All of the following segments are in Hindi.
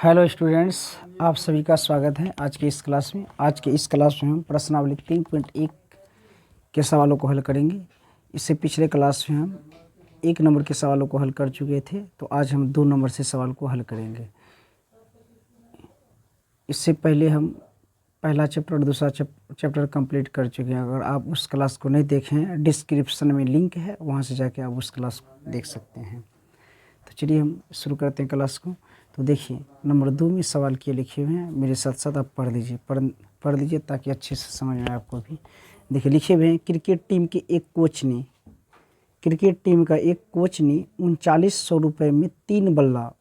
हेलो स्टूडेंट्स, आप सभी का स्वागत है आज के इस क्लास में। आज के इस क्लास में हम प्रश्नावली 3.1 के सवालों को हल करेंगे। इससे पिछले क्लास में हम 1 नंबर के सवालों को हल कर चुके थे, तो आज हम 2 नंबर से सवाल को हल करेंगे। इससे पहले हम पहला चैप्टर और दूसरा चैप्टर कंप्लीट कर चुके हैं। अगर आप उस क्लास को नहीं देखे हैं, डिस्क्रिप्शन में लिंक है, वहाँ से जाके आप उस क्लास को देख सकते हैं। तो चलिए हम शुरू करते हैं क्लास को। तो देखिए, नंबर 2 में सवाल किए लिखे हुए हैं, मेरे साथ साथ आप पढ़ लीजिए, पढ़ लीजिए ताकि अच्छे से समझ में आए आपको भी। देखिए लिखे हुए हैं, क्रिकेट टीम का एक कोच ने 3900 रुपये में 3 बल्ला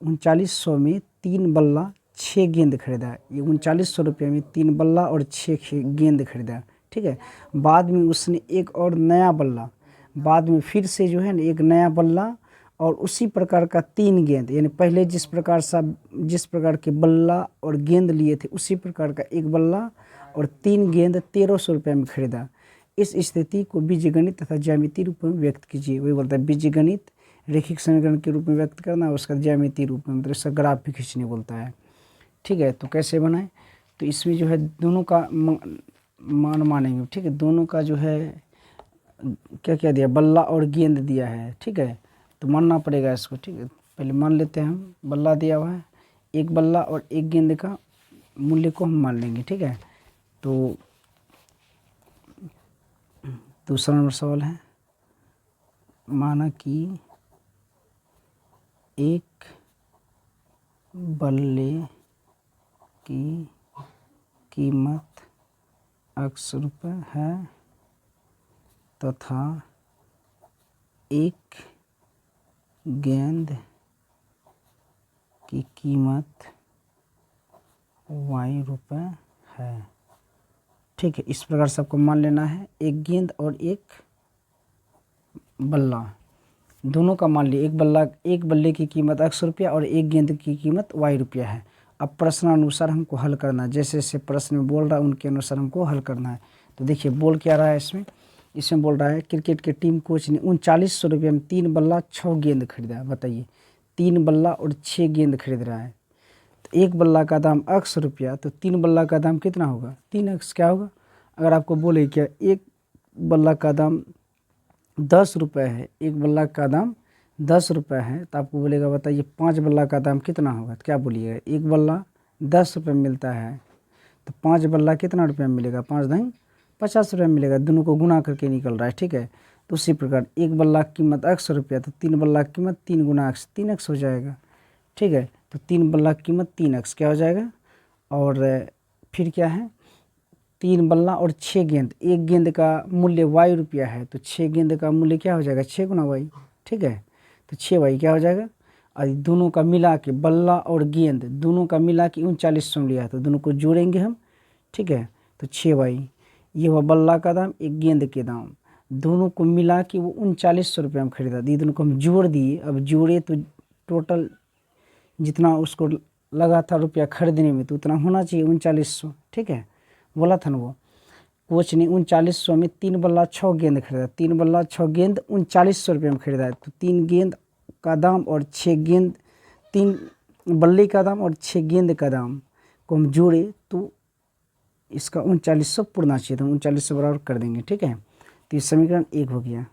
6 गेंद खरीदा। ये 3900 रुपये में 3 बल्ला और 6 गेंद खरीदा, ठीक है। बाद में उसने एक और नया बल्ला, बाद में फिर से जो है ना एक नया बल्ला और उसी प्रकार का 3 गेंद, यानी पहले जिस प्रकार के बल्ला और गेंद लिए थे उसी प्रकार का एक बल्ला और 3 गेंद 1300 रुपये में खरीदा। इस स्थिति को बीजगणित तथा ज्यामितीय रूप में व्यक्त कीजिए। वही बोलता है बीजगणित रैखिक समीकरण के रूप में व्यक्त करना, उसका ज्यामितीय रूप में मतलब इसका ग्राफ भी खींचने बोलता है, ठीक है। तो कैसे बनाएं? तो इसमें जो है दोनों का मान मानेंगे, ठीक है। दोनों का जो है क्या क्या दिया, बल्ला और गेंद दिया है, ठीक है। तो मानना पड़ेगा इसको, ठीक है। पहले मान लेते हैं हम, बल्ला दिया हुआ है, एक बल्ला और एक गेंद का मूल्य को हम मान लेंगे, ठीक है। तो दूसरा नंबर सवाल है, माना कि एक बल्ले की कीमत X रुपये है तथा एक गेंद की कीमत Y रुपये है, ठीक है। इस प्रकार से आपको मान लेना है, एक गेंद और एक बल्ला दोनों का मान लिया। एक बल्ले की कीमत X रुपया और एक गेंद की कीमत Y रुपया है। अब प्रश्नानुसार हमको हल करना है, जैसे जैसे प्रश्न में बोल रहा है उनके अनुसार हमको हल करना है। तो देखिए बोल क्या रहा है इसमें बोल रहा है क्रिकेट के टीम कोच ने 3900 रुपये में 3 बल्ला 6 गेंद खरीदा। बताइए, 3 बल्ला और 6 गेंद खरीद रहा है, तो एक बल्ला का दाम X रुपया, तो 3 बल्ला का दाम कितना होगा? 3x क्या होगा? अगर आपको बोले क्या एक बल्ला का दाम 10 रुपये है, एक बल्ला का दाम 10 रुपये है, तो आपको बोलेगा बताइए 5 बल्ला का दाम कितना होगा? तो क्या बोलिएगा, एक बल्ला 10 रुपये में मिलता है, तो 5 बल्ला कितना रुपये में मिलेगा? 5 दाम 50 रुपये में मिलेगा। दोनों को गुना करके निकल रहा है, ठीक है। तो उसी प्रकार एक बल्ला की कीमत X रुपया, तो 3 बल्ला की कीमत 3 गुना X 3x हो जाएगा, ठीक है। तो 3 बल्ला की कीमत 3x क्या हो जाएगा? और फिर क्या है, 3 बल्ला और 6 गेंद, एक गेंद का मूल्य Y रुपया है, तो 6 गेंद का मूल्य क्या हो जाएगा? 6 गुना Y, ठीक है। तो 6Y क्या हो जाएगा? और दोनों का मिला के बल्ला और गेंद दोनों का मिला के 3900 लिया है, तो दोनों को जोड़ेंगे हम, ठीक है। तो 6Y ये हुआ बल्ला का दाम, एक गेंद के दाम, दोनों को मिला के वो 3900 रुपये में खरीदा। ये दोनों को हम जोड़ दिए, अब जोड़े तो टोटल जितना उसको लगा था रुपया खरीदने में तो उतना होना चाहिए 3900, ठीक है। बोला था ना वो कोच ने 3900 में 3 बल्ला 6 गेंद खरीदा। 3 बल्ला 6 गेंद 3900 रुपये में खरीदा है, तो 3 गेंद का दाम और 6 गेंद, 3 बल्ले का दाम और 6 गेंद का दाम को हम जोड़े तो इसका 3900 पूर्णा चाहिए, तो 3900 बराबर कर देंगे, ठीक है। तो ये समीकरण 1 हो गया।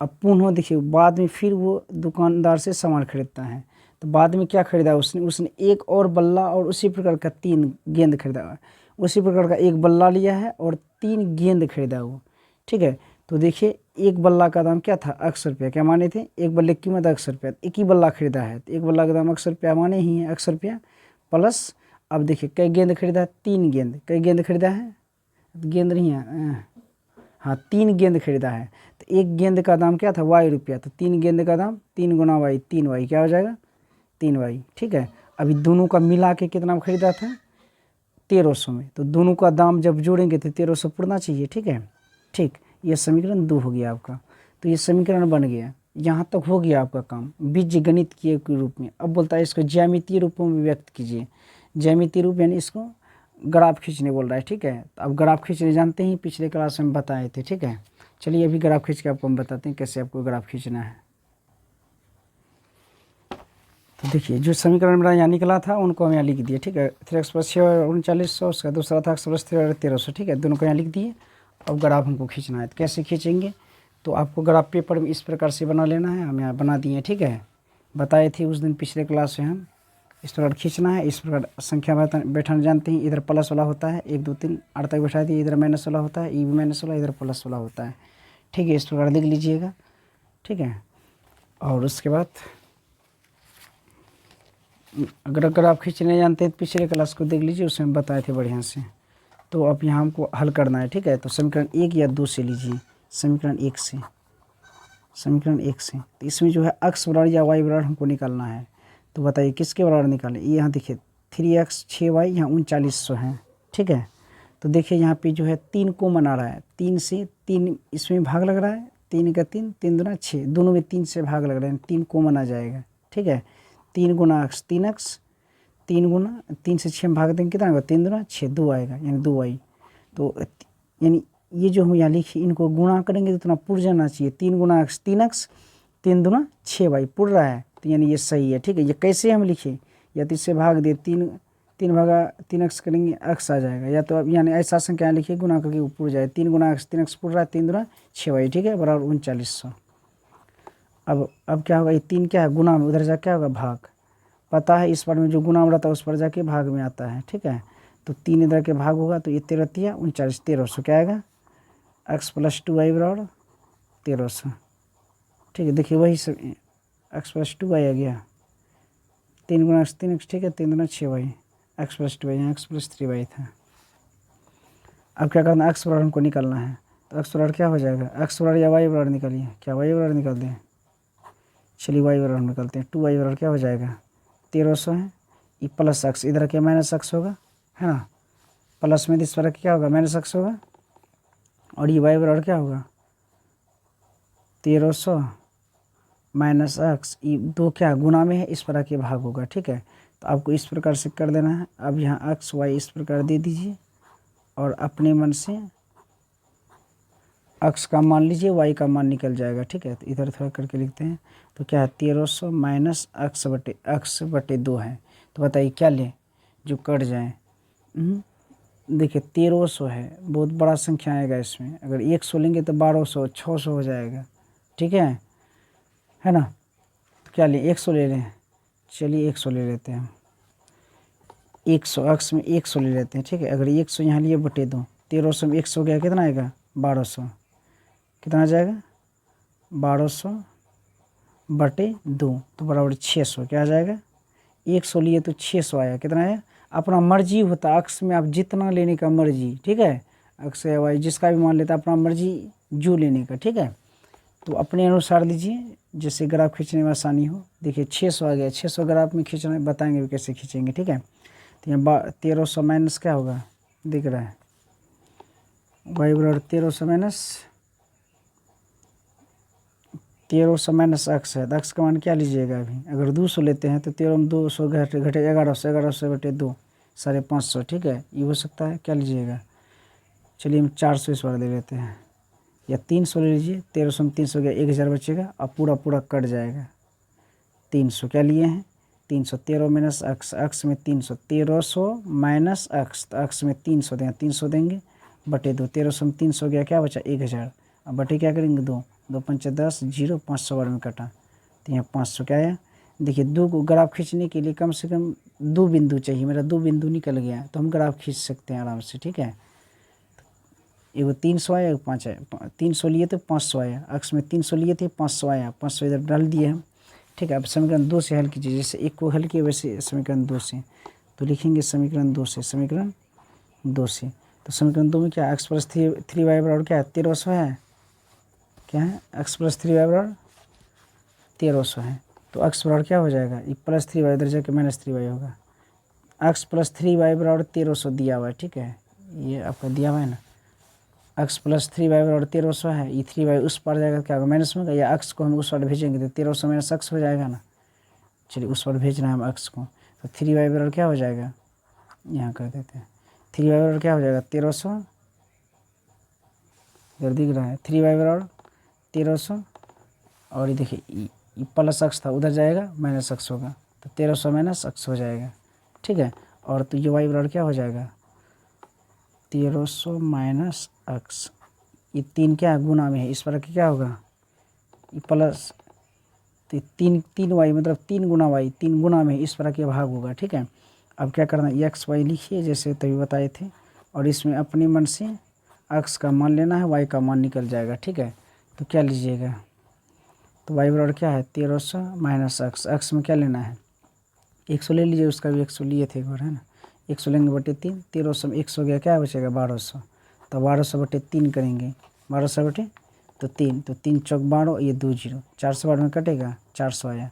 अब पुनः देखिए, बाद में फिर वो दुकानदार से सामान खरीदता है, तो बाद में क्या खरीदा उसने एक और बल्ला और उसी प्रकार का 3 गेंद खरीदा, उसी प्रकार का एक बल्ला लिया है और 3 गेंद खरीदा वो, ठीक है। तो देखिए एक बल्ला का दाम क्या था? X रुपया, क्या माने थे? एक बल्ले की कीमत X रुपया, एक ही बल्ला खरीदा है तो एक बल्ला का दाम X रुपया माने ही है, X रुपया प्लस, अब देखिए कई गेंद खरीदा है? 3 गेंद, कई गेंद खरीदा है? गेंद नहीं है, हाँ 3 गेंद खरीदा है, तो एक गेंद का दाम क्या था? Y रुपया, तो 3 गेंद का दाम 3 गुना Y 3Y क्या हो जाएगा? 3Y, ठीक है। अभी दोनों का मिला के कितना में खरीदा था? 1300 में, तो दोनों का दाम जब जोड़ेंगे तो 1300 पूर्णा चाहिए, ठीक है। ठीक, ये समीकरण 2 हो गया आपका। तो ये समीकरण बन गया, यहाँ तक हो गया आपका काम बीजगणित के रूप में। अब बोलता है इसको ज्यामितीय रूपों में व्यक्त कीजिए। ज्यामितीय रूप यानी इसको ग्राफ खींचने बोल रहा है, ठीक है। तो अब ग्राफ खींचने जानते ही, पिछले क्लास में बताए थे, ठीक है। चलिए अभी ग्राफ खींच के आपको हम बताते हैं कैसे आपको ग्राफ खींचना है। तो देखिए जो समीकरण मेरा यहाँ निकला था उनको हम यहाँ लिख दिए, ठीक है। 3x प्लस 6 4900, उसका दूसरा था x प्लस 3 1300, ठीक है। दोनों को यहाँ लिख दिए। अब ग्राफ हमको खींचना है, तो कैसे खींचेंगे, तो आपको ग्राफ पेपर में इस प्रकार से बना लेना है। हम यहाँ बना दिए, ठीक है। बताए थे उस दिन पिछले क्लास में हम इस प्रकार खींचना है। इस प्रकार संख्या बैठाना जानते हैं, इधर प्लस वाला होता है 1 2 3 8 तक बैठा दिए, इधर माइनस वाला होता है, ई भी माइनस वाला, इधर प्लस वाला होता है, ठीक है। इस प्रकार लिख लीजिएगा, ठीक है। और उसके बाद अगर आप खींचने जानते हैं तो पिछले क्लास को देख लीजिए, उसमें बताए थे बढ़िया से। तो अब यहाँ हमको हल करना है, ठीक है। तो समीकरण 1 या 2 से लीजिए, समीकरण 1 से, समीकरण 1 से। तो इसमें जो है x बराबर या y बराबर हमको निकालना है। तो बताइए किसके बराबर निकालें। ये यहाँ देखिए 3x 6y यहाँ 3900 है, ठीक है। तो देखिए यहाँ पे जो है 3 कॉमन आ रहा है, 3 से 3 इसमें भाग लग रहा है, 3 का 3 3 दूना 6, दोनों में 3 से भाग लग रहा है, 3 कॉमन आ जाएगा, ठीक है। 3 गुना x 3x, 3 गुना 3 से 6 में भाग देंगे कितना होगा, 3 दूना 6 2 आएगा, यानी 2y। तो यानी ये जो हम यहाँ लिखे इनको गुणा करेंगे तो इतना पुर जाना चाहिए, 3 गुना x 3x, 3 दूना 6y पुर रहा है, तो यानी ये सही है, ठीक है। ये कैसे हम लिखे, या तो इससे भाग दे 3 भागा 3x करेंगे x आ जाएगा, या तो अब यानी ऐसा संख्या लिखिए गुना करके वो पुर जाए, 3 गुना x 3x पुर रहा है, 3 दूना 6y, ठीक है, बराबर 3900। अब क्या होगा, ये 3 क्या है गुना में, उधर जा क्या होगा भाग, पता है इस बार में जो गुना में रहता है उस पर जाके भाग में आता है, ठीक है। तो 3 इधर के भाग होगा, तो ये 13 3 39 1300 क्या आएगा, x प्लस 2y बराबर 1300, ठीक है। देखिए वही सब x प्लस 2y आ गया, 3 गुना x 3x, ठीक है, 3 दूना 6y, x प्लस 2y, यहाँ x प्लस 3y था। अब क्या करना है, x बराबर हमको निकालना है। तो x बराबर क्या हो जाएगा, x बराबर या y बराबर निकालिए, क्या y बराबर निकाल दें, चलिए y बराबर निकालते हैं। 2y बराबर क्या हो जाएगा 1300 है, ये प्लस x, इधर क्या माइनस x होगा, है ना। प्लस में इस पर क्या होगा माइनस x होगा, और ये y बराबर क्या होगा 1300 माइनस x, ये 2 क्या गुना में है, इस पर के भाग होगा, ठीक है। तो आपको इस प्रकार से कर देना है। अब यहाँ x y इस प्रकार दे दीजिए, और अपने मन से x का मान लीजिए, y का मान निकल जाएगा, ठीक है। तो इधर थोड़ा करके लिखते हैं। तो क्या है 1300 माइनस x बटे 2 है। तो बताइए क्या लें जो कट जाए, देखिए 1300 है, बहुत बड़ा संख्या आएगा इसमें, अगर 100 लेंगे तो 1200 600 हो जाएगा, ठीक है ना। तो क्या लें 100 ले लें, चलिए 100 ले लेते हैं, 100 x में 100 ले लेते हैं, ठीक है। अगर 100 यहाँ लिए बटे 2, 1300 में 100 गया कितना आएगा 1200, कितना आ जाएगा 1200 बटे 2, तो बराबर 600, क्या आ जाएगा 100 लिए तो 600 आया, कितना आया, अपना मर्जी होता है, अक्स में आप जितना लेने का मर्जी, ठीक है, अक्स या वाई जिसका भी मान लेता है, अपना मर्जी जो लेने का, ठीक है। तो अपने अनुसार लीजिए, जैसे ग्राफ खींचने में आसानी हो। देखिए 600 आ गया, 600 ग्राफ में खींचना बताएंगे भी कैसे खींचेंगे, ठीक है। तो यहाँ 1300 माइनस क्या होगा, दिख रहा है वाई बराबर 1300 माइनस एक्स है, तो एक्स का मान क्या लीजिएगा अभी, अगर 200 लेते हैं तो 13 में 200 घटे 1100, 1100 बटे 2 550, ठीक है। ये हो सकता है, क्या लीजिएगा, चलिए हम 400 इस बार दे लेते हैं, या 300 ले लीजिए, 1300 में 300 गया 1000 बचेगा, और पूरा कट जाएगा। 300 क्या लिए हैं 300, 13 माइनस एक्स, एक्स में 300, 1300 माइनस एक्स, तो एक्स में 300 देंगे, 300 देंगे बटे 2, 1300 में 300 गया क्या बचा 1000, अब बटे क्या करेंगे 2 2 5 10 0, 500 बार में कटा, तो यहाँ 500 क्या आया। देखिए 2 को ग्राफ खींचने के लिए कम से कम 2 बिंदु चाहिए, मेरा 2 बिंदु निकल गया, तो हम ग्राफ खींच सकते हैं आराम से, ठीक है। एगो 300 आया, एगो 5 आया, 300 लिए तो 500 आया, अक्स में 300 लिए थे 500 आया, 500 इधर डाल दिए हम, ठीक है। अब समीकरण 2 से हल कीजिए, जैसे 1 को हल किए वैसे समीकरण 2 से, तो लिखेंगे समीकरण 2 से, समीकरण 2 से। तो समीकरण 2 में क्या एक्स प्लस 3y बराबर क्या है 1300 है, क्या है एक्स प्लस 3y बराबर 1300 है। तो एक्स बराबर क्या हो जाएगा, ये प्लस 3y इधर जाके माइनस 3y होगा, एक्स प्लस 3y बराबर 1300 दिया हुआ है, ठीक है, ये आपका दिया हुआ है ना। एक्स प्लस 3y बराबर 1300 है, ये 3y उस पार जाएगा क्या होगा माइनस में होगा, या एक्स को हम उस पार भेजेंगे तो 1300 माइनस एक्स हो जाएगा ना, चलिए उस पार भेजना है हम एक्स को, तो 3y बराबर क्या हो जाएगा, यहाँ कर देते हैं 3y बराबर क्या हो जाएगा 1300, इधर दिख रहा है 3y बराबर 1300, और ये देखिए ये प्लस एक्स था उधर जाएगा माइनस एक्स होगा, तो 1300 माइनस x हो जाएगा, ठीक है। और तो ये y बराबर क्या हो जाएगा, 1300 माइनस x, ये 3 क्या है गुना में है, इस पर क्या होगा, ये प्लस, तो 3 वाई मतलब 3 गुना वाई, 3 गुना में इस पर के भाग होगा, ठीक है। अब क्या करना, एक्स वाई लिखिए जैसे तभी बताए थे, और इसमें अपने मन से एक्स का मान लेना है, वाई का मान निकल जाएगा, ठीक है। तो क्या लीजिएगा, तो वाई बराबर क्या है 1300 माइनस एक्स में क्या लेना है 100 ले लीजिए, उसका भी 100 लिए थे एक बार, है ना। 100 लेंगे बटे 3, 1300 में 100 गया, क्या बचेगा 1200, तो 1200 बटे 3 करेंगे, 1200 बटे तो 3, तो 3 चौक 12, ये 2 0, 412 में कटेगा, 400 आया।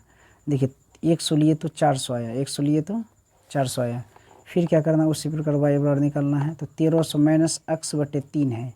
देखिए 100 लिए तो 400 आया, 100 लिए तो 400 आया। फिर क्या करना, उसी प्रकार वाई बराबर निकालना है, तो 1300 माइनस एक्स बटे 3 है,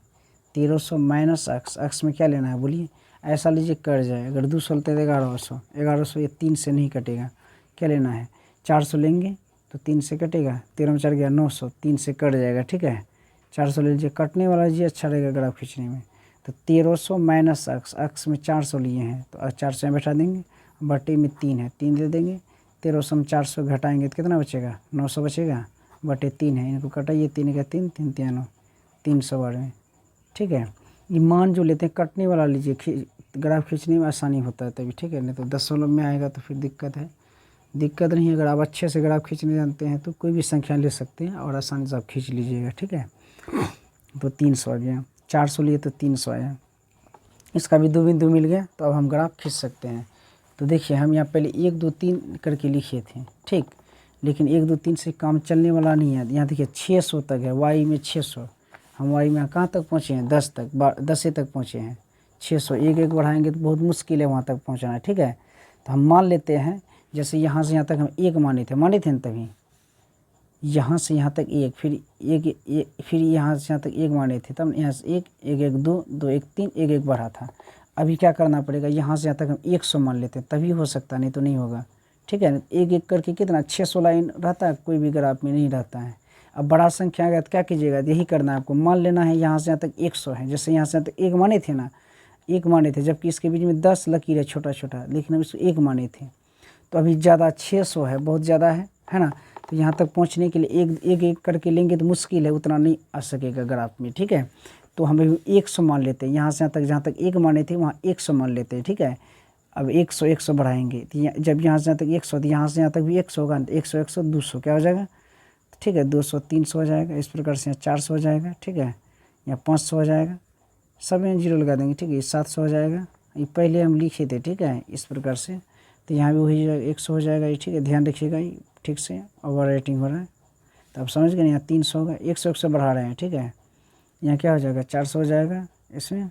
1300 माइनस एक्स में क्या लेना है बोलिए, ऐसा लीजिए कट जाए, अगर 200 लेते तो 1100, 1100 ये 3 से नहीं कटेगा, क्या लेना है 400 लेंगे तो 3 से कटेगा, 13 में 4 गया 900, 3 से कट जाएगा, ठीक है। 400 ले लीजिए, कटने वाला लीजिए, अच्छा रहेगा ग्राफ खींचने में। तो 1300 माइनस एक्स में 400 लिए हैं, तो 400 में बैठा देंगे, बटे में 3 है, 3 दे देंगे, 1300 में 400 घटाएंगे तो कितना बचेगा 900 बचेगा, बटे 3 है, इनको कटाइए, 3 का 3, 3 3 9, 312, ठीक है। ये मान जो लेते हैं कटने वाला लीजिए, ग्राफ खींचने में आसानी होता है तभी, ठीक है, नहीं तो दशमलव में आएगा तो फिर दिक्कत है। दिक्कत नहीं है, अगर आप अच्छे से ग्राफ खींचने जानते हैं तो कोई भी संख्या ले सकते हैं और आसानी से आप खींच लीजिएगा, ठीक है। तो 300 आ गया, 400 लिए तो 300 आया, इसका भी 2 बिंदु मिल गया, तो अब हम ग्राफ खींच सकते हैं। तो देखिए हम यहाँ पहले 1 2 3 करके लिखे थे, ठीक, लेकिन 1 2 3 से काम चलने वाला नहीं है। यहाँ देखिए 600 तक है, वाई में 600, हम वाई में कहाँ तक पहुँचे हैं 10 तक, 10 तक पहुँचे हैं, 600 एक एक बढ़ाएंगे तो बहुत मुश्किल है वहाँ तक पहुँचना, ठीक है। तो हम मान लेते हैं, जैसे यहाँ से यहाँ तक हम 1 माने थे ना तभी, यहाँ से यहाँ तक 1, फिर फिर यहाँ से यहाँ तक 1 माने थे, तब यहाँ से 1 1 1 2 2 1 3 1 1 बढ़ा था। अभी क्या करना पड़ेगा, यहाँ से यहाँ तक हम 100 मान लेते हैं, तभी हो सकता, नहीं तो नहीं होगा, ठीक है। एक एक करके कितना 600 लाइन रहता है, कोई भी ग्राफ में नहीं रहता है। अब बड़ा संख्या आ गया तो क्या कीजिएगा, यही करना है आपको, मान लेना है यहाँ से यहाँ तक 100 है, जैसे यहाँ से यहाँ तक 1 माने थे ना, 1 माने थे, जबकि इसके बीच में 10 लकीर है छोटा छोटा, लेकिन हम इसको 1 माने थे। तो अभी ज़्यादा 600 है, बहुत ज़्यादा है ना। तो यहाँ तक पहुँचने के लिए एक एक करके लेंगे तो मुश्किल है, उतना नहीं आ सकेगा ग्राफ में, ठीक है। तो हम 100 मान लेते हैं, यहाँ से यहाँ तक जहाँ तक 1 माने थे वहाँ 100 मान लेते हैं, ठीक है। अब 100 बढ़ाएंगे, तो जब यहाँ से यहाँ तक 100, तो यहाँ से यहाँ तक भी 100 होगा, 100 100 200 क्या हो जाएगा, ठीक है, 200 300 हो जाएगा, इस प्रकार से यहाँ 400 हो जाएगा, ठीक है, यहाँ 500 हो जाएगा, सब में 0 लगा देंगे, ठीक है, 700 हो जाएगा, ये पहले हम लिखे थे, ठीक है, इस प्रकार से। तो यहाँ भी वही 100 हो जाएगा, ये ठीक है, ध्यान रखिएगा ये ठीक से, ओवर राइटिंग हो रहा है, तो आप समझ गए, यहाँ 300 होगा, 100 बढ़ा रहे हैं, ठीक है। यहाँ क्या हो जाएगा 400 हो जाएगा, इसमें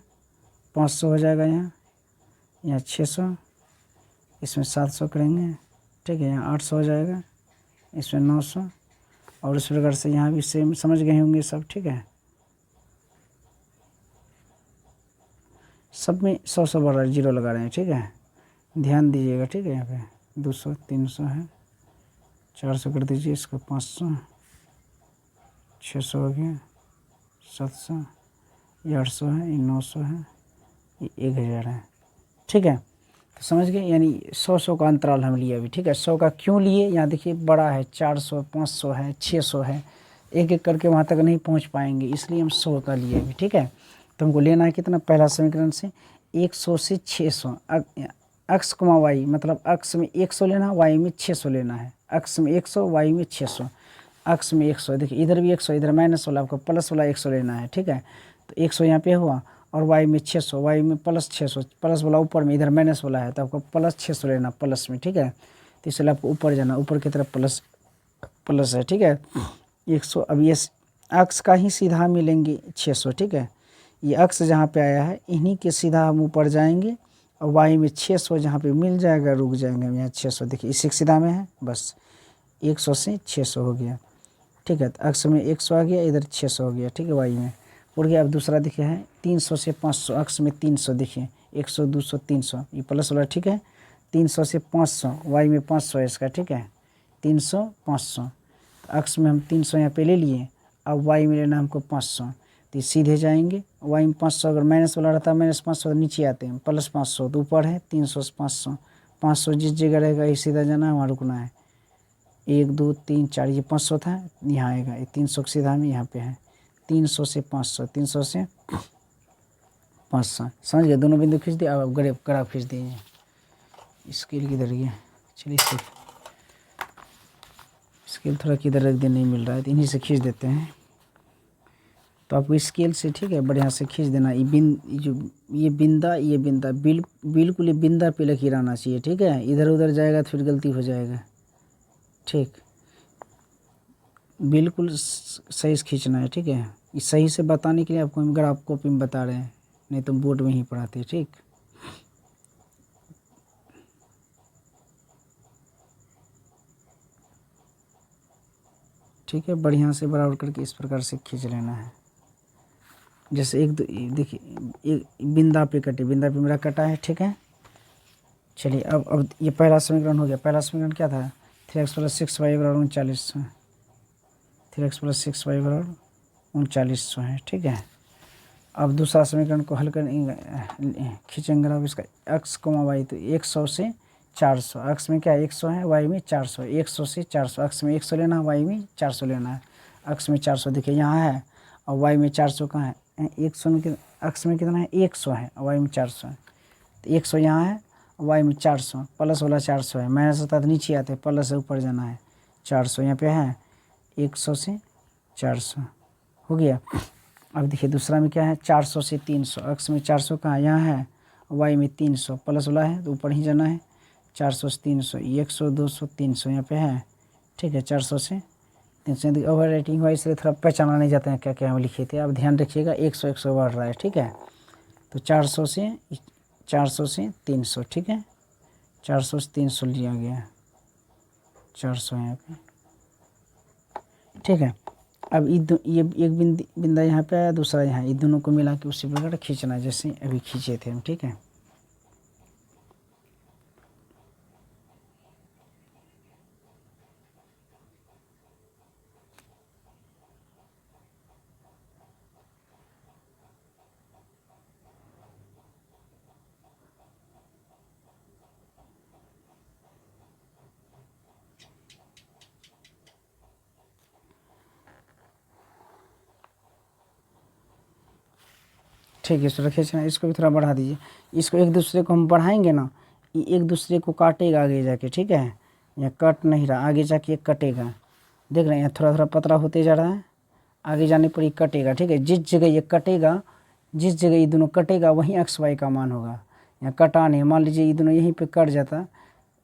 500 हो जाएगा, यहाँ 600, इसमें 700 करेंगे, ठीक है, यहाँ 800 हो जाएगा, इसमें 900, और इस प्रकार से यहाँ भी सेम, समझ गए होंगे सब, ठीक है। सब में 100 बढ़ रहा है, 0 लगा रहे हैं, ठीक है, ध्यान दीजिएगा, ठीक है। यहाँ पे 200 300 है, 400 कर दीजिए, इसको 500, 600 हो गया, 700, ये 800 है, ये 900 है, ये 1000 है, ठीक है। तो समझ गए, यानी 100 का अंतराल हम लिए अभी, ठीक है। 100 का क्यों लिए, यहाँ देखिए बड़ा है, 400 500 है, 600 है, एक एक करके वहाँ तक नहीं पहुँच पाएंगे, इसलिए हम 100 का लिए अभी, ठीक है। तो हमको लेना है कितना, पहला समीकरण से 100 से 600, एक्स कुमा वाई, मतलब एक्स में 100 लेना, वाई में 600 लेना है, एक्स में 100 वाई में 600, एक्स में 100, देखिए इधर भी 100, इधर माइनस वाला आपको प्लस वाला 100 लेना है, ठीक है। तो 100 यहाँ पे हुआ, और वाई में 600, वाई में प्लस 600, प्लस वाला ऊपर में, इधर माइनस वाला है तो आपको प्लस 600 लेना प्लस में, ठीक है। तो इसलिए आपको ऊपर जाना, ऊपर की तरफ प्लस है, ठीक है। 100, अब ये एक्स का ही सीधा मिलेंगे 600, ठीक है, ये एक्स जहाँ पे आया है इन्हीं के सीधा हम ऊपर जाएंगे, और वाई में 600 जहाँ पे मिल जाएगा रुक जाएंगे हम यहाँ 600, देखिए इसी सीधा में है, बस 100 से 600 हो गया, ठीक है। तो एक्स में 100 आ गया, इधर 600 हो गया, ठीक है, वाई में उड़ गया। अब दूसरा देखिए है 300 से 500, एक्स में 300, देखिए 100 200 300, ये प्लस वाला, ठीक है। 300 से 500, वाई में 500 है इसका, ठीक है, 300 500, एक्स में हम 300 यहाँ पे ले लिए, अब वाई में लेना हमको 500, तो सीधे जाएंगे, वाई में 500, अगर माइनस वाला रहता है माइनस 500 नीचे आते हैं, प्लस 500 तो ऊपर है, 300 से 500 500 जिस जगह रहेगा ये सीधा जाना है, वहाँ रुकना है। 1 2 3 4 ये 500 था, यहाँ आएगा, ये 300 सीधा में यहाँ पे है। 300 से 500, 300 से 500, समझ गए। दोनों बिंदु खींच दिए। अब ग्राफ खींच दिए। स्केल किधर गया, चलिए स्केल थोड़ा किधर रख दे, नहीं मिल रहा है तो इन्हीं से खींच देते हैं। तो आपको स्केल से ठीक है बढ़िया से खींच देना। ये बिंदा बिल्कुल ये बिंदा पे लकीर आना चाहिए, ठीक है। इधर उधर जाएगा तो फिर गलती हो जाएगा, ठीक। बिल्कुल सही से खींचना है, ठीक है। इस सही से बताने के लिए आपको हम ग्राफ कॉपी में बता रहे हैं, नहीं तो बोर्ड में ही पढ़ाते, ठीक। ठीक है, बढ़िया से बराबर करके इस प्रकार से खींच लेना है। जैसे देखिए एक बिंदा पे कटे, बिंदा पे मेरा कटा है, ठीक है। चलिए अब ये पहला समीकरण हो गया। पहला समीकरण क्या था, 3x + 6y = 3900, 3x + 6y = 3900 है, ठीक है। अब दूसरा समीकरण को हल करेंगे, खींचेंगे अब इसका x, y, तो 100 से 400, x में क्या है 100 है, y में 400, 100 से 400, x में 100 लेना है, y में 400 लेना है। x में 400 देखिए यहाँ है, और y में 400 कहाँ है, 100 में x में कितना है 100 है, और y में 400 है। तो 100 यहाँ है, y में 400, प्लस वाला 400 है, माइनस होता है तो नीचे आते हैं, प्लस से ऊपर जाना है। 400 यहाँ पे है, 100 से 400 हो गया। अब देखिए दूसरा में क्या है, 400 से 300, x में 400 कहाँ यहाँ है, y में 300, प्लस वाला है तो ऊपर ही जाना है। 400 से 300, 100 200 300 यहाँ पे है, ठीक है। 400 से 300 ओवर राइटिंग हुआ, इसलिए थोड़ा पहचाना नहीं जाता है क्या क्या हम लिखे थे। अब ध्यान रखिएगा 100 बढ़ रहा है, ठीक है। तो 400 से 300, ठीक है। 400 से 300 लिया गया, 400 यहाँ पे, ठीक है। अब ये एक बिंदा यहाँ पे आया, दूसरा यहाँ, ये दोनों को मिला के उसी प्रकार खींचना है जैसे अभी खींचे थे हम, ठीक है। ठीक है, इस तरह खींचना, इसको भी थोड़ा बढ़ा दीजिए। इसको एक दूसरे को हम बढ़ाएंगे ना, ये एक दूसरे को काटेगा आगे जाके, ठीक है। यहाँ कट नहीं रहा, आगे जाके ये कटेगा, देख रहे हैं यहाँ थोड़ा थोड़ा पतला होते जा रहा है, आगे जाने पर ये कटेगा, ठीक है। जिस जगह ये कटेगा, जिस जगह ये दोनों कटेगा वहीं एक्स वाई का मान होगा। यहाँ कटा नहीं, मान लीजिए ये दोनों यहीं पे कट जाता,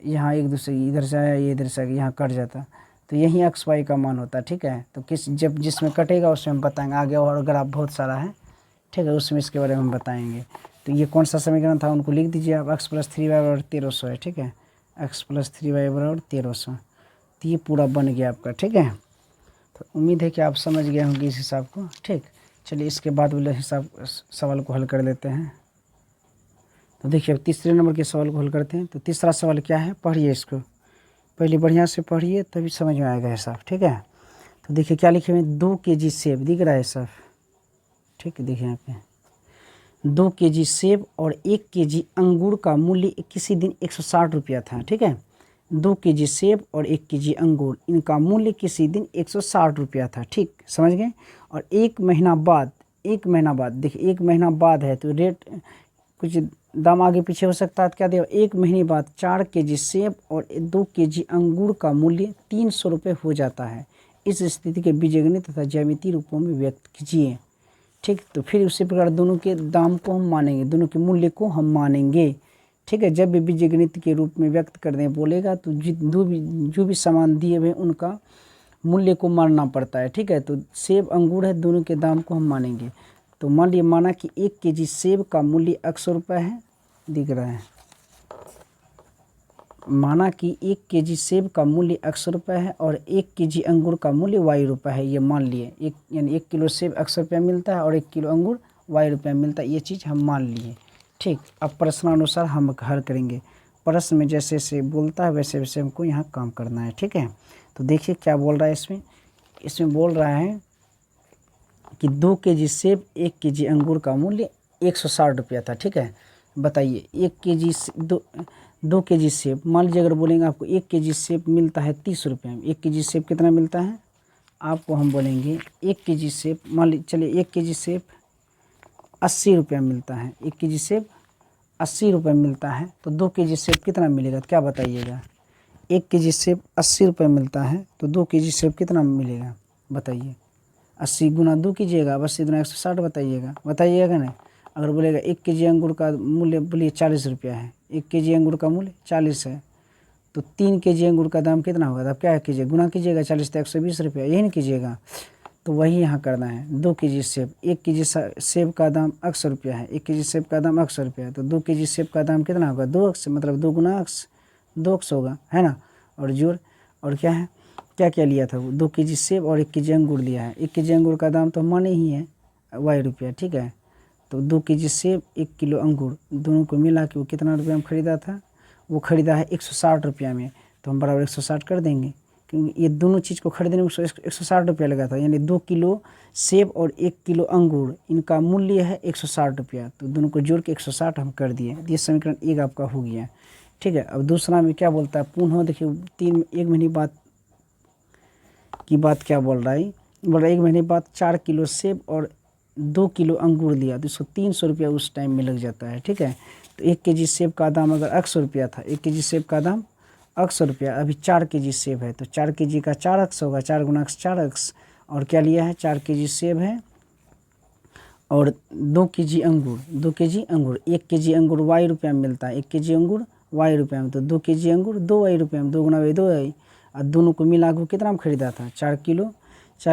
यहाँ एक दूसरे इधर से आया, ये इधर से आया, यहाँ कट जाता, तो यहीं एक्स वाई का मान होता है, ठीक है। तो जब जिसमें कटेगा उसमें हम बताएंगे आगे, और ग्राफ बहुत सारा है, ठीक है, उसमें इसके बारे में हम बताएंगे। तो ये कौन सा समीकरण था उनको लिख दीजिए आप, x + 3y = 1300 है, ठीक है। x + 3y = 1300, तो ये पूरा बन गया आपका, ठीक है। तो उम्मीद है कि आप समझ गए होंगे इस हिसाब को, ठीक। चलिए इसके बाद वाले सवाल को हल कर लेते हैं। तो देखिए अब तीसरे नंबर के सवाल को हल करते हैं। तो तीसरा सवाल क्या है, पढ़िए इसको, पहले बढ़िया से पढ़िए तभी समझ में आएगा हिसाब, ठीक है। तो देखिए क्या लिखे हुए, 2 kg सेब दिख रहा है सब, ठीक है। देखिए यहाँ पे 2 kg सेब और 1 kg अंगूर का मूल्य किसी दिन 160 रुपया था, ठीक है। 2 kg सेब और 1 kg अंगूर, इनका मूल्य किसी दिन 160 रुपया था, ठीक, समझ गए। और 1 महीना बाद, 1 महीना बाद, देखिए 1 महीना बाद है तो रेट कुछ दाम आगे पीछे हो सकता है, तो क्या देगा, 1 महीने बाद 4 kg सेब और 2 kg अंगूर का मूल्य 300 रुपये हो जाता है। इस स्थिति के बीजगणित तथा ज्यामितीय रूपों में व्यक्त कीजिए, ठीक। तो फिर उसी प्रकार दोनों के दाम को हम मानेंगे, दोनों के मूल्य को हम मानेंगे, ठीक है। जब भी बीजगणित के रूप में व्यक्त करने बोलेगा तो जो भी सामान दिए हुए उनका मूल्य को मानना पड़ता है, ठीक है। तो सेब अंगूर है, दोनों के दाम को हम मानेंगे। तो मान लिया, माना कि 1 kg सेब का मूल्य 100 रुपये है, दिख रहा है, माना कि 1 kg सेब का मूल्य 100 रुपये है और 1 kg अंगूर का मूल्य y रुपये है, ये मान लिए। यानी 1 किलो सेब 100 रुपये मिलता है और 1 किलो अंगूर y रुपये मिलता है, ये चीज़ हम मान लिए, ठीक। अब प्रश्नानुसार हम हल करेंगे, प्रश्न में जैसे जैसे बोलता है वैसे वैसे हमको यहाँ काम करना है, ठीक है। तो देखिए क्या बोल रहा है इसमें बोल रहा है कि 2 kg सेब 1 kg अंगूर का मूल्य 160 रुपया था, ठीक है। बताइए 1 kg 2 केजी सेब, मान लीजिए अगर बोलेंगे आपको 1 केजी सेब मिलता है 30 रुपये में, 1 केजी सेब कितना मिलता है आपको, हम बोलेंगे 1 केजी सेब, मान लीजिए चलिए 1 केजी सेब 80 रुपये मिलता है, 1 केजी सेब 80 रुपये मिलता है, तो 2 केजी सेब कितना मिलेगा, तो क्या बताइएगा। 1 केजी सेब 80 रुपये मिलता है, तो 2 केजी सेब कितना मिलेगा बताइए। 80 गुना 2 कीजिएगा, 80 गुना 160 बताइएगा ना। अगर बोलेगा 1 केजी अंगूर का मूल्य बोलिए 40 रुपया है, 1 केजी अंगूर का मूल्य 40 है, तो 3 केजी अंगूर का दाम कितना होगा, तो आप क्या कीजिए गुना कीजिएगा, 40 तो 120 रुपया, यही नहीं कीजिएगा। तो वही यहाँ करना है। 2 केजी सेब, 1 केजी सेब का दाम 100 रुपया है, 1 केजी सेब का दाम 100 रुपया है, तो 2 केजी सेब का दाम कितना होगा 2x, मतलब 2 गुना x 2x होगा, है ना। और जोड़, और क्या है, क्या क्या लिया था वो, 2 केजी सेब और 1 केजी अंगूर लिया है। 1 केजी अंगूर का दाम तो माने ही है y रुपया, ठीक है। तो 2 केजी सेब 1 किलो अंगूर दोनों को मिला के वो कितना रुपया में ख़रीदा था, वो ख़रीदा है 160 रुपया में, तो हम बराबर 160 कर देंगे, क्योंकि ये दोनों चीज़ को खरीदने में 160 रुपया लगा था। यानी 2 किलो सेब और 1 किलो अंगूर, इनका मूल्य है 160 रुपया, तो दोनों को जोड़ के 160 हम कर दिए। ये समीकरण 1 आपका हो गया, ठीक है। अब दूसरा में क्या बोलता है, पुनः देखिए 1 महीने बाद की बात क्या बोल रहा है, बोल रहा है 1 महीने बाद 4 किलो सेब और 2 किलो अंगूर लिया, तो इसको 300 रुपया उस टाइम में लग जाता है, ठीक है। तो 1 केजी सेब का दाम अगर 100 रुपया था, 1 केजी सेब का दाम 100 रुपया, अभी 4 केजी सेब है, तो 4 केजी का 4x होगा, 4 गुना x 4x, और क्या लिया है 4 केजी सेब है और 2 केजी अंगूर, 2 केजी अंगूर, 1 केजी अंगूर y रुपया में मिलता है, 1 केजी अंगूर y रुपया में, तो 2 केजी अंगूर 2y रुपया में, 2 गुना y 2y, और दोनों को मिला के कितना में ख़रीदा था 4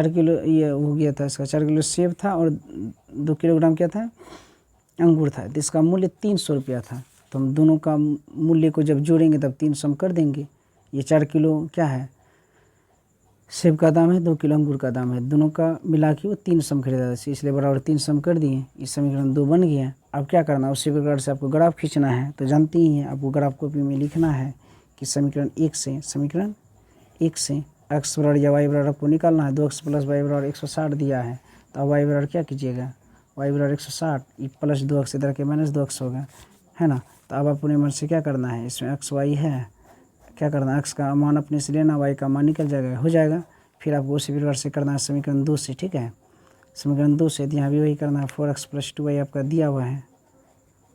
किलो ये हो गया था इसका, 4 किलो सेब था और 2 किलोग्राम क्या था अंगूर था, तो इसका मूल्य 300 रुपया था। तो हम दोनों का मूल्य को जब जोड़ेंगे तब 300 हम कर देंगे। ये 4 किलो क्या है सेब का दाम है, 2 किलो अंगूर का दाम है, दोनों का मिला के वो 300 में खरीदा था, इसलिए बराबर 300 कर दिए। इस समीकरण 2 बन गया। अब क्या करना है, उसी प्रकार से आपको ग्राफ खींचना है, तो जानते ही हैं आपको ग्राफ कॉपी में लिखना है कि समीकरण 1 से x बराबर या y बराबर आपको निकालना है। 2x प्लस y बराबर 160 दिया है, तो अब y बराबर क्या कीजिएगा, y बराबर 160 प्लस 2x इधर के माइनस 2x होगा, है ना। तो अब अपने मन से क्या करना है, इसमें x y है, क्या करना है x का मान अपने से लेना, y का मान निकल जाएगा, हो जाएगा। फिर आपको उसी प्रकार से करना है समीकरण 2 से, ठीक है। समीकरण 2 से यहाँ भी वही करना है, 4x प्लस 2y आपका दिया हुआ है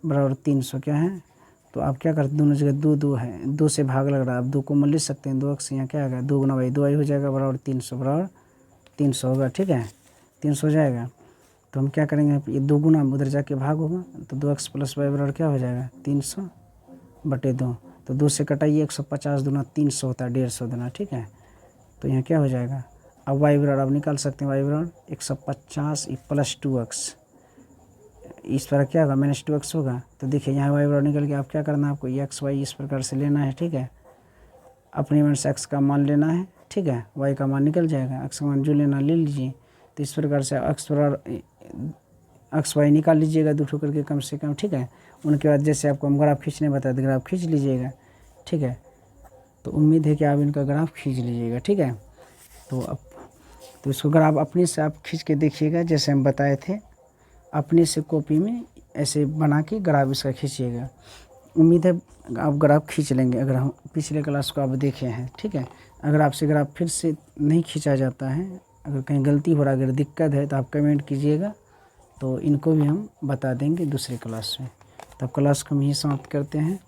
बराबर 300 क्या है, तो आप क्या करते दोनों जगह 2 है, 2 से भाग लग रहा है, आप 2 को मन लिख सकते हैं, 2x यहाँ क्या आएगा 2 गुना y 2y हो जाएगा बराबर 300 होगा, ठीक है 300 हो जाएगा। तो हम क्या करेंगे, ये 2 गुना उधर जाके भाग होगा, तो 2x प्लस y बराबर क्या हो जाएगा 300/2, तो 2 से कटाइए 150 दूना 300 होता है, 150 दूना, ठीक है। तो यहाँ क्या हो जाएगा, अब y बराबर आप निकाल सकते हैं, y बराबर 150 प्लस 2x, इस पर क्या होगा माइनस 2x होगा। तो देखिए यहाँ y बराबर निकल के आप क्या करना है, आपको ये x y इस प्रकार से लेना है, ठीक है। अपने मन से x का मान लेना है, ठीक है, y का मान निकल जाएगा, x का मान जो लेना ले लीजिए। तो इस प्रकार से x बराबर x y निकाल लीजिएगा 2 ठो करके कम से कम, ठीक है। उनके बाद जैसे आपको हम ग्राफ खींचने बताए थे, ग्राफ खींच लीजिएगा, ठीक है। तो उम्मीद है कि आप इनका ग्राफ खींच लीजिएगा, ठीक है। तो इसको ग्राफ अपने से आप खींच के देखिएगा, जैसे हम बताए थे, अपने से कॉपी में ऐसे बना के ग्राफ इसका खींचिएगा। उम्मीद है आप ग्राफ खींच लेंगे, अगर हम पिछले क्लास को आप देखे हैं, ठीक है। अगर आपसे ग्राफ फिर से नहीं खींचा जाता है, अगर कहीं गलती हो रहा है, अगर दिक्कत है, तो आप कमेंट कीजिएगा, तो इनको भी हम बता देंगे दूसरे क्लास में। तब क्लास को हम यहीं समाप्त करते हैं,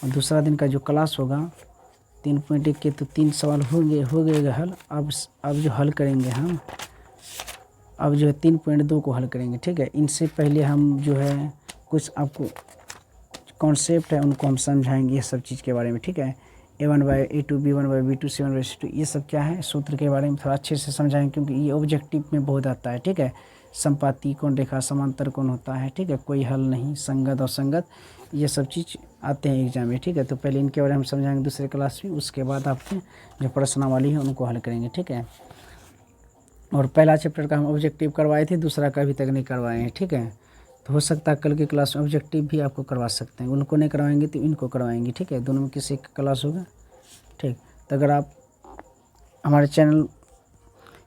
और दूसरा दिन का जो क्लास होगा 3.1 के तो 3 सवाल हो गए हल। अब जो हल करेंगे हम, अब जो है 3.2 को हल करेंगे, ठीक है। इनसे पहले हम जो है कुछ आपको कॉन्सेप्ट है उनको हम समझाएंगे, ये सब चीज़ के बारे में, ठीक है। a1/a2 b1/b2 c1/c2 ये सब क्या है सूत्र के बारे में थोड़ा अच्छे से समझाएंगे, क्योंकि ये ऑब्जेक्टिव में बहुत आता है, ठीक है। संपाती कौन रेखा समांतर कौन होता है, ठीक है, कोई हल नहीं, संगत और संगत ये सब चीज़ आते हैं एग्जाम में, ठीक है। तो पहले इनके बारे में हम समझाएंगे दूसरे क्लास में, उसके बाद आपके जो प्रश्नावली है उनको हल करेंगे, ठीक है। और पहला चैप्टर का हम ऑब्जेक्टिव करवाए थे, दूसरा का अभी तक नहीं करवाए हैं, ठीक है। तो हो सकता है कल की क्लास में ऑब्जेक्टिव भी आपको करवा सकते हैं, उनको नहीं करवाएंगे तो इनको करवाएंगे, ठीक है। दोनों में किसी एक क्लास होगा, ठीक। तो अगर आप हमारे चैनल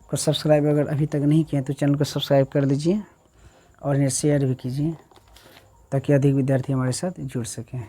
को सब्सक्राइब अगर अभी तक नहीं किए तो चैनल को सब्सक्राइब कर लीजिए, और इन्हें शेयर भी कीजिए, ताकि अधिक विद्यार्थी हमारे साथ जुड़ सकें।